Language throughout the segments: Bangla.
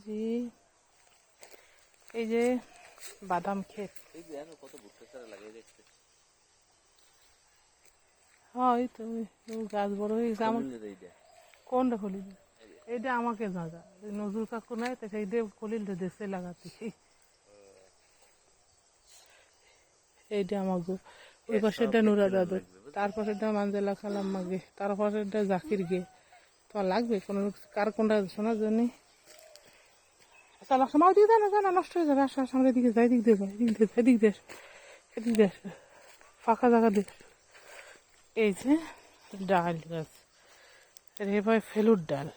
জি এই যে বাদাম ক্ষেত, হ্যাঁ এই তো গাছ বড় হয়ে গেছে। আমার কোনটা খলিল? এইটা আমাকে জায়গা নজরুল কাকু নাই তো সেই দিয়ে খলিলটা দেশে লাগাতে। এইটা আমাকে ওই পাশেরটা নুরা দাদু, তার পাশেরটা মানজেলা খালাম মাগে, তার পাশেরটা জাকির গে। তোমার লাগবে কোনো কার কোনটা শোনার জন্য? চালা সময় দিয়ে না জানা নষ্ট হয়ে যাবে। আসা সামনের দিকে যাই, দিক দিয়ে যাই, দিক দিয়ে এদিক দিয়ে এদিক দিয়ে ফাঁকা জায়গা দিয়ে। এই যে ডাল গাছ, রে ভাই ফেলুর ডাল।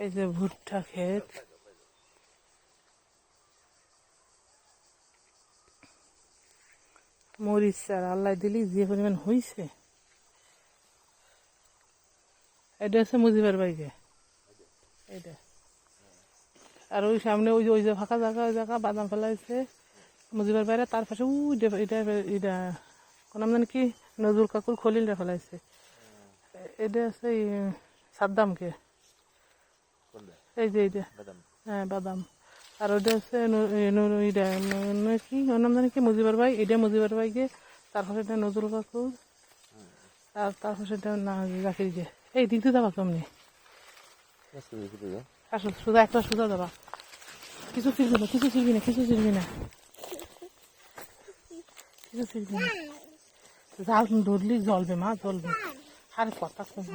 এই যে ভুট্টা ক্ষেত, মরিচ চারা আল্লাহ দিলি যে পরিমাণ হয়েছে। এটা হচ্ছে মুজিবার বাইকে এইটা। আর ওই সামনে ওই যে ফাঁকা জায়গা, ওই জায়গা বাদাম ফেলা হয়েছে মুজিবার বাইরে। তার পাশে এটা এটা কোন নাম জানি কি, নজরুল কাকুর খলিলটা ফেলাইছে। এটা আছে সাদ্দামকে, এই যে এইটা, হ্যাঁ বাদাম। আর ওইটা হচ্ছে কি ওর নাম জানি কি, মুজিবার ভাই। এটা মুজিবার ভাইকে, তার পাশে এটা নজরুল কাকুর, আর তার পাশে এটা না জাকিরকে। এই দিক দিয়ে যাবা কেমনি? আসো সোজা, একটা সোজা যাবা, কিছু ছিড়বি না, কিছু ছিড়বি না, কিছু ছিড়বি না, কিছু ছিড়বি না। জাল ধরলি জ্বলবে মা, জ্বলবে। আরে কথা কম।